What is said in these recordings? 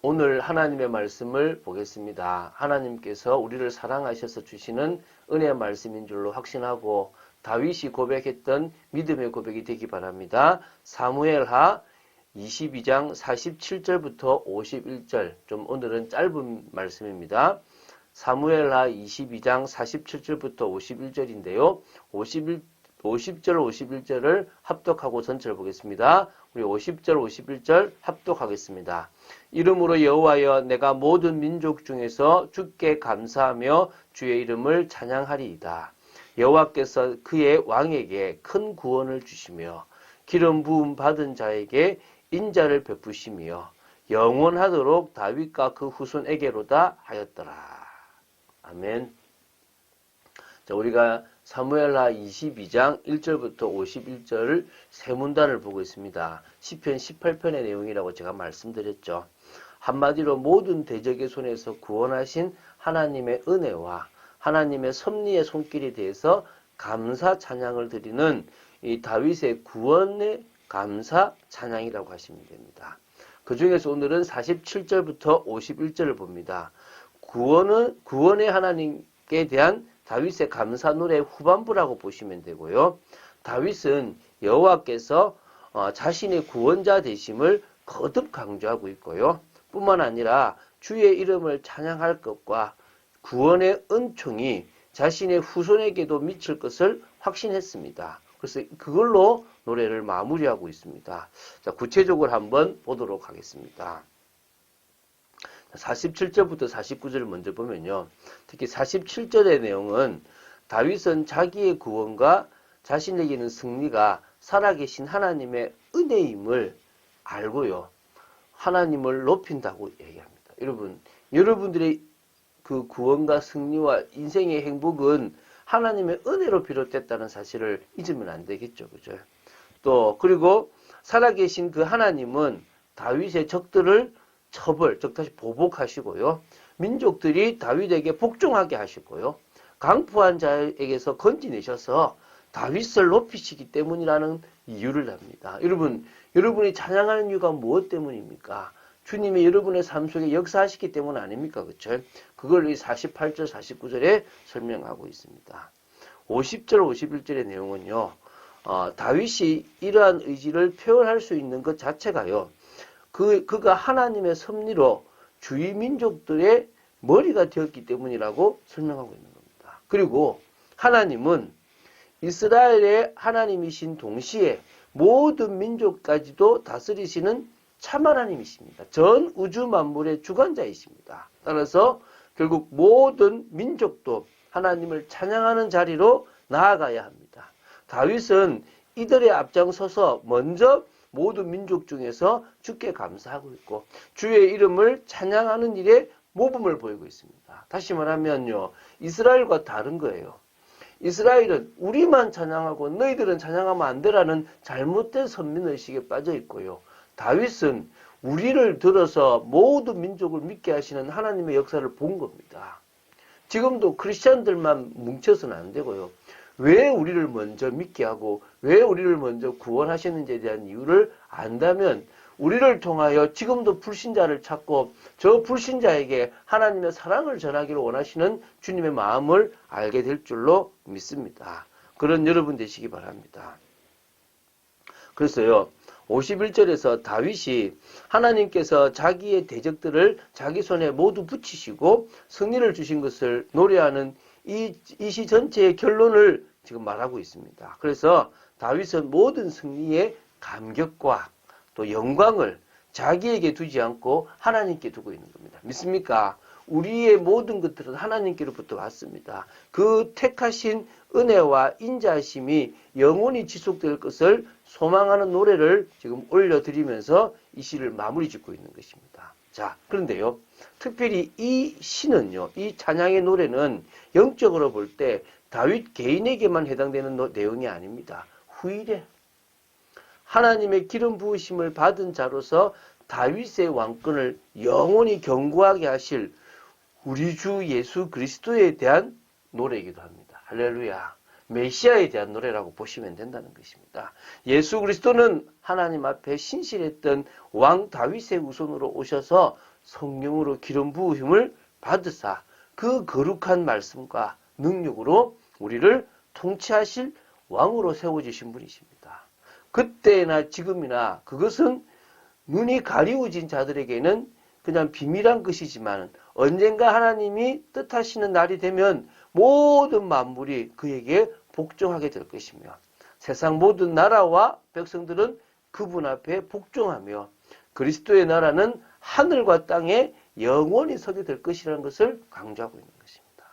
오늘 하나님의 말씀을 보겠습니다. 하나님께서 우리를 사랑하셔서 주시는 은혜의 말씀인 줄로 확신하고 다윗이 고백했던 믿음의 고백이 되기 바랍니다. 사무엘하 22장 47절부터 51절, 좀 오늘은 짧은 말씀입니다. 사무엘하 22장 47절부터 51절인데요. 50절, 51절을 합독하고 전체를 보겠습니다. 우리 50절, 51절 합독하겠습니다. 이름으로 여호와여, 내가 모든 민족 중에서 주께 감사하며 주의 이름을 찬양하리이다. 여호와께서 그의 왕에게 큰 구원을 주시며 기름 부음 받은 자에게 인자를 베푸시며 영원하도록 다윗과 그 후손에게로다 하였더라. 아멘. 자, 우리가 사무엘하 22장 1절부터 51절 세 문단을 보고 있습니다. 시편 18편의 내용이라고 제가 말씀드렸죠. 한마디로 모든 대적의 손에서 구원하신 하나님의 은혜와 하나님의 섭리의 손길에 대해서 감사 찬양을 드리는 이 다윗의 구원의 감사 찬양이라고 하시면 됩니다. 그 중에서 오늘은 47절부터 51절을 봅니다. 구원의 하나님께 대한 다윗의 감사 노래 후반부라고 보시면 되고요. 다윗은 여호와께서 자신의 구원자 되심을 거듭 강조하고 있고요. 뿐만 아니라 주의 이름을 찬양할 것과 구원의 은총이 자신의 후손에게도 미칠 것을 확신했습니다. 그래서 그걸로 노래를 마무리하고 있습니다. 자, 구체적으로 한번 보도록 하겠습니다. 47절부터 49절을 먼저 보면요. 특히 47절의 내용은 다윗은 자기의 구원과 자신에게는 승리가 살아계신 하나님의 은혜임을 알고요. 하나님을 높인다고 얘기합니다. 여러분들의 그 구원과 승리와 인생의 행복은 하나님의 은혜로 비롯됐다는 사실을 잊으면 안 되겠죠. 그죠? 또, 그리고 살아계신 그 하나님은 다윗의 적들을 처벌, 즉 다시 보복하시고요. 민족들이 다윗에게 복종하게 하시고요. 강포한 자에게서 건지내셔서 다윗을 높이시기 때문이라는 이유를 합니다. 여러분이 찬양하는 이유가 무엇 때문입니까? 주님이 여러분의 삶 속에 역사하시기 때문 아닙니까? 그렇죠? 그걸 이 48절, 49절에 설명하고 있습니다. 50절, 51절의 내용은요. 다윗이 이러한 의지를 표현할 수 있는 것 자체가요. 그가 하나님의 섭리로 주위 민족들의 머리가 되었기 때문이라고 설명하고 있는 겁니다. 그리고 하나님은 이스라엘의 하나님이신 동시에 모든 민족까지도 다스리시는 참 하나님이십니다. 전 우주 만물의 주관자이십니다. 따라서 결국 모든 민족도 하나님을 찬양하는 자리로 나아가야 합니다. 다윗은 이들의 앞장서서 먼저 모든 민족 중에서 주께 감사하고 있고 주의 이름을 찬양하는 일에 모범을 보이고 있습니다. 다시 말하면요. 이스라엘과 다른 거예요. 이스라엘은 우리만 찬양하고 너희들은 찬양하면 안 되라는 잘못된 선민의식에 빠져 있고요. 다윗은 우리를 들어서 모든 민족을 믿게 하시는 하나님의 역사를 본 겁니다. 지금도 크리스찬들만 뭉쳐서는 안 되고요. 왜 우리를 먼저 믿게 하고 왜 우리를 먼저 구원하셨는지에 대한 이유를 안다면 우리를 통하여 지금도 불신자를 찾고 저 불신자에게 하나님의 사랑을 전하기를 원하시는 주님의 마음을 알게 될 줄로 믿습니다. 그런 여러분 되시기 바랍니다. 그래서요. 51절에서 다윗이 하나님께서 자기의 대적들을 자기 손에 모두 붙이시고 승리를 주신 것을 노래하는 이 시 전체의 결론을 지금 말하고 있습니다. 그래서 다윗은 모든 승리의 감격과 또 영광을 자기에게 두지 않고 하나님께 두고 있는 겁니다. 믿습니까? 우리의 모든 것들은 하나님께로부터 왔습니다. 그 택하신 은혜와 인자하심이 영원히 지속될 것을 소망하는 노래를 지금 올려드리면서 이 시를 마무리 짓고 있는 것입니다. 자, 그런데요. 특별히 이 시는요. 이 찬양의 노래는 영적으로 볼 때 다윗 개인에게만 해당되는 내용이 아닙니다. 후일에 하나님의 기름 부으심을 받은 자로서 다윗의 왕권을 영원히 견고하게 하실 우리 주 예수 그리스도에 대한 노래이기도 합니다. 할렐루야. 메시아에 대한 노래라고 보시면 된다는 것입니다. 예수 그리스도는 하나님 앞에 신실했던 왕 다윗의 후손으로 오셔서 성령으로 기름 부으심을 받으사 그 거룩한 말씀과 능력으로 우리를 통치하실 왕으로 세워주신 분이십니다. 그때나 지금이나 그것은 눈이 가리워진 자들에게는 그냥 비밀한 것이지만 언젠가 하나님이 뜻하시는 날이 되면 모든 만물이 그에게 복종하게 될 것이며 세상 모든 나라와 백성들은 그분 앞에 복종하며 그리스도의 나라는 하늘과 땅에 영원히 서게 될 것이라는 것을 강조하고 있는 것입니다.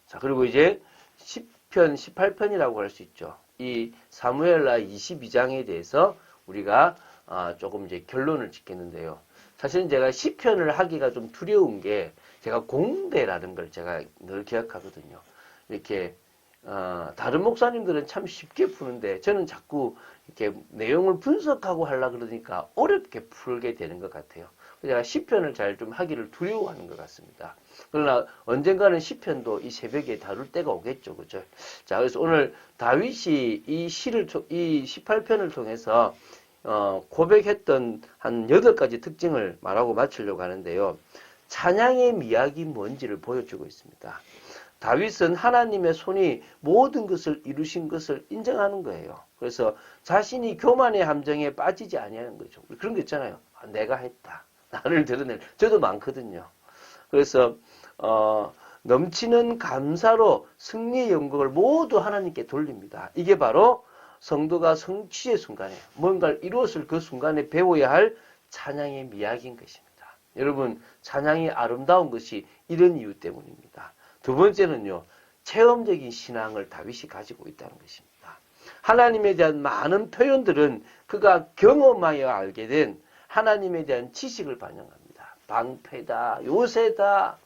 자, 그리고 이제 10편, 18편이라고 할 수 있죠. 이 사무엘하 22장에 대해서 우리가 조금 이제 결론을 짓겠는데요. 사실은 제가 시편을 하기가 좀 두려운 게 제가 공대라는 걸 제가 늘 기억하거든요. 이렇게 다른 목사님들은 참 쉽게 푸는데 저는 자꾸 이렇게 내용을 분석하고 하려고 그러니까 어렵게 풀게 되는 것 같아요. 제가 시편을 잘 좀 하기를 두려워하는 것 같습니다. 그러나 언젠가는 시편도 이 새벽에 다룰 때가 오겠죠, 그죠? 자, 그래서 오늘 다윗이 이 18편을 통해서 고백했던 한 8가지 특징을 말하고 마치려고 하는데요. 찬양의 미학이 뭔지를 보여주고 있습니다. 다윗은 하나님의 손이 모든 것을 이루신 것을 인정하는 거예요. 그래서 자신이 교만의 함정에 빠지지 아니하는 거죠. 그런 거 있잖아요. 내가 했다. 나를 드러낼. 저도 많거든요. 그래서 넘치는 감사로 승리의 영광을 모두 하나님께 돌립니다. 이게 바로 성도가 성취의 순간에 뭔가를 이루었을 그 순간에 배워야 할 찬양의 미학인 것입니다. 여러분, 찬양이 아름다운 것이 이런 이유 때문입니다. 두 번째는요, 체험적인 신앙을 다윗이 가지고 있다는 것입니다. 하나님에 대한 많은 표현들은 그가 경험하여 알게 된 하나님에 대한 지식을 반영합니다. 방패다, 요새다,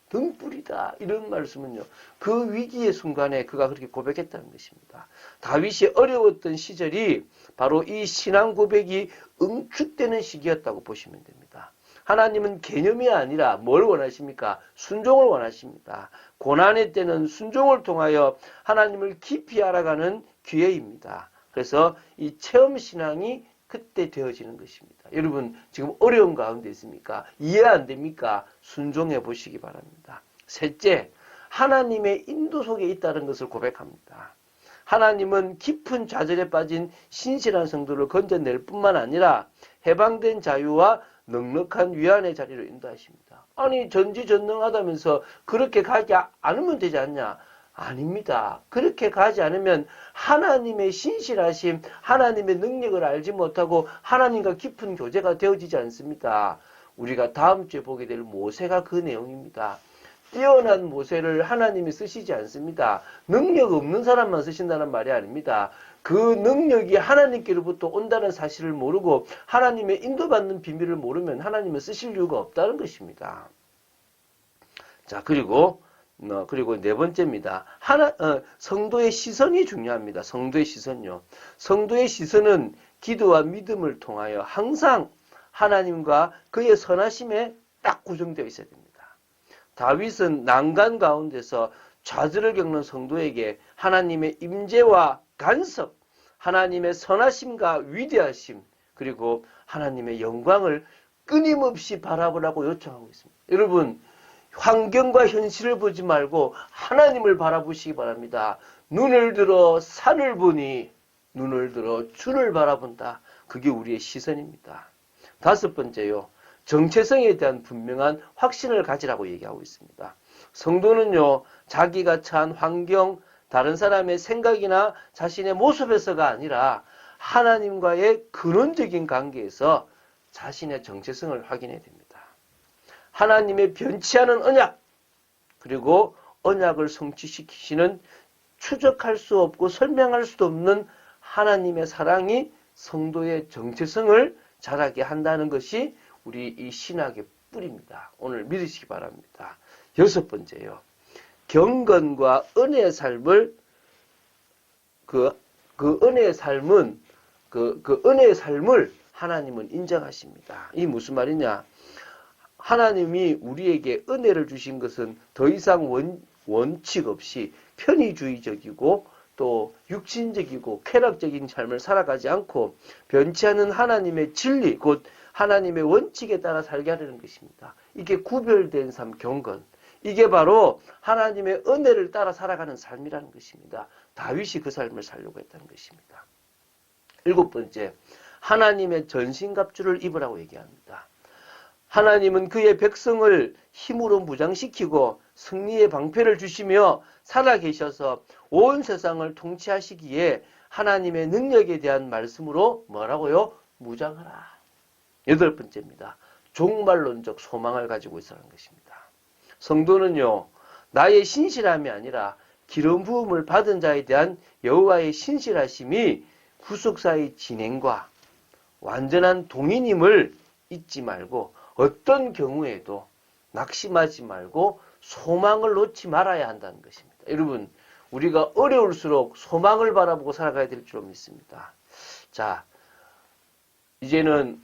등불이다, 이런 말씀은요, 그 위기의 순간에 그가 그렇게 고백했다는 것입니다. 다윗이 어려웠던 시절이 바로 이 신앙 고백이 응축되는 시기였다고 보시면 됩니다. 하나님은 개념이 아니라 뭘 원하십니까? 순종을 원하십니다. 고난의 때는 순종을 통하여 하나님을 깊이 알아가는 기회입니다. 그래서 이 체험신앙이 그때 되어지는 것입니다. 여러분, 지금 어려운 가운데 있습니까? 이해 안 됩니까? 순종해 보시기 바랍니다. 셋째, 하나님의 인도 속에 있다는 것을 고백합니다. 하나님은 깊은 좌절에 빠진 신실한 성도를 건져낼 뿐만 아니라 해방된 자유와 넉넉한 위안의 자리로 인도하십니다. 아니, 전지전능하다면서 그렇게 가지 않으면 되지 않냐? 아닙니다. 그렇게 가지 않으면 하나님의 신실하심, 하나님의 능력을 알지 못하고 하나님과 깊은 교제가 되어지지 않습니다. 우리가 다음 주에 보게 될 모세가 그 내용입니다. 뛰어난 모세를 하나님이 쓰시지 않습니다. 능력 없는 사람만 쓰신다는 말이 아닙니다. 그 능력이 하나님께로부터 온다는 사실을 모르고 하나님의 인도받는 비밀을 모르면 하나님은 쓰실 이유가 없다는 것입니다. 자, 그리고 네 번째입니다. 성도의 시선이 중요합니다. 성도의 시선요. 성도의 시선은 기도와 믿음을 통하여 항상 하나님과 그의 선하심에 딱 고정되어 있어야 됩니다. 다윗은 난간 가운데서 좌절을 겪는 성도에게 하나님의 임재와 간섭, 하나님의 선하심과 위대하심, 그리고 하나님의 영광을 끊임없이 바라보라고 요청하고 있습니다. 여러분, 환경과 현실을 보지 말고 하나님을 바라보시기 바랍니다. 눈을 들어 산을 보니 눈을 들어 주를 바라본다. 그게 우리의 시선입니다. 다섯 번째요. 정체성에 대한 분명한 확신을 가지라고 얘기하고 있습니다. 성도는요, 자기가 처한 환경, 다른 사람의 생각이나 자신의 모습에서가 아니라 하나님과의 근원적인 관계에서 자신의 정체성을 확인해야 됩니다. 하나님의 변치 않은 언약, 그리고 언약을 성취시키시는 추적할 수 없고 설명할 수도 없는 하나님의 사랑이 성도의 정체성을 자라게 한다는 것이 우리 이 신학의 뿌리입니다. 오늘 믿으시기 바랍니다. 여섯 번째요. 경건과 은혜의 삶을 그 은혜의 삶을 하나님은 인정하십니다. 이게 무슨 말이냐? 하나님이 우리에게 은혜를 주신 것은 더 이상 원칙 없이 편의주의적이고 또 육신적이고 쾌락적인 삶을 살아가지 않고 변치 않은 하나님의 진리, 곧 하나님의 원칙에 따라 살게 하려는 것입니다. 이게 구별된 삶, 경건. 이게 바로 하나님의 은혜를 따라 살아가는 삶이라는 것입니다. 다윗이 그 삶을 살려고 했다는 것입니다. 7번째, 하나님의 전신갑주를 입으라고 얘기합니다. 하나님은 그의 백성을 힘으로 무장시키고 승리의 방패를 주시며 살아계셔서 온 세상을 통치하시기에 하나님의 능력에 대한 말씀으로 뭐라고요? 무장하라. 8번째입니다. 종말론적 소망을 가지고 있어라는 것입니다. 성도는요, 나의 신실함이 아니라 기름 부음을 받은 자에 대한 여호와의 신실하심이 구속사의 진행과 완전한 동의임을 잊지 말고 어떤 경우에도 낙심하지 말고 소망을 놓지 말아야 한다는 것입니다. 여러분, 우리가 어려울수록 소망을 바라보고 살아가야 될 줄 믿습니다. 자, 이제는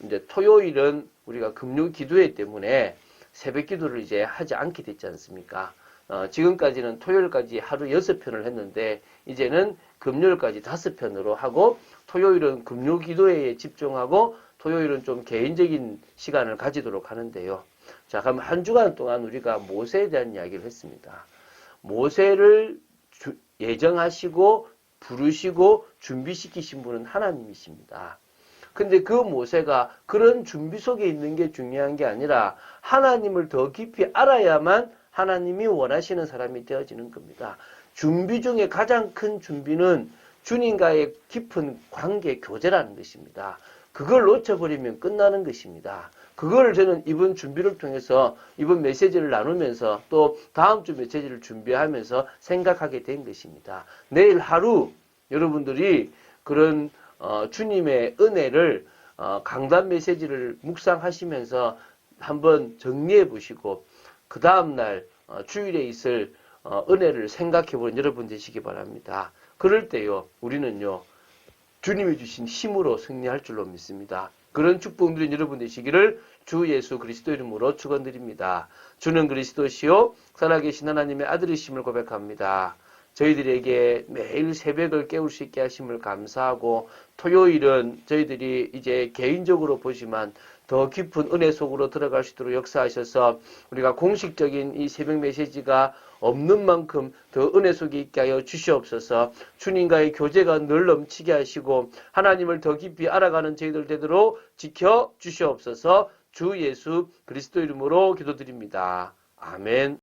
이제 토요일은 우리가 금요 기도회 때문에 새벽 기도를 이제 하지 않게 됐지 않습니까? 지금까지는 토요일까지 하루 6편을 했는데 이제는 금요일까지 5편으로 하고 토요일은 금요 기도회에 집중하고 토요일은 좀 개인적인 시간을 가지도록 하는데요. 자, 그럼 한 주간 동안 우리가 모세에 대한 이야기를 했습니다. 모세를 예정하시고 부르시고 준비시키신 분은 하나님이십니다. 근데 그 모세가 그런 준비 속에 있는 게 중요한 게 아니라 하나님을 더 깊이 알아야만 하나님이 원하시는 사람이 되어지는 겁니다. 준비 중에 가장 큰 준비는 주님과의 깊은 관계 교제라는 것입니다. 그걸 놓쳐버리면 끝나는 것입니다. 그걸 저는 이번 준비를 통해서 이번 메시지를 나누면서 또 다음 주 메시지를 준비하면서 생각하게 된 것입니다. 내일 하루 여러분들이 그런 주님의 은혜를 강단 메시지를 묵상하시면서 한번 정리해 보시고 그 다음날 주일에 있을 은혜를 생각해 보는 여러분 되시기 바랍니다. 그럴 때요 우리는요 주님이 주신 힘으로 승리할 줄로 믿습니다. 그런 축복 누린 여러분 되시기를 주 예수 그리스도 이름으로 축원드립니다. 주는 그리스도시요 살아계신 하나님의 아들이심을 고백합니다. 저희들에게 매일 새벽을 깨울 수 있게 하심을 감사하고 토요일은 저희들이 이제 개인적으로 보지만 더 깊은 은혜 속으로 들어갈 수 있도록 역사하셔서 우리가 공식적인 이 새벽 메시지가 없는 만큼 더 은혜 속에 있게 하여 주시옵소서. 주님과의 교제가 늘 넘치게 하시고 하나님을 더 깊이 알아가는 저희들 되도록 지켜 주시옵소서. 주 예수 그리스도 이름으로 기도드립니다. 아멘.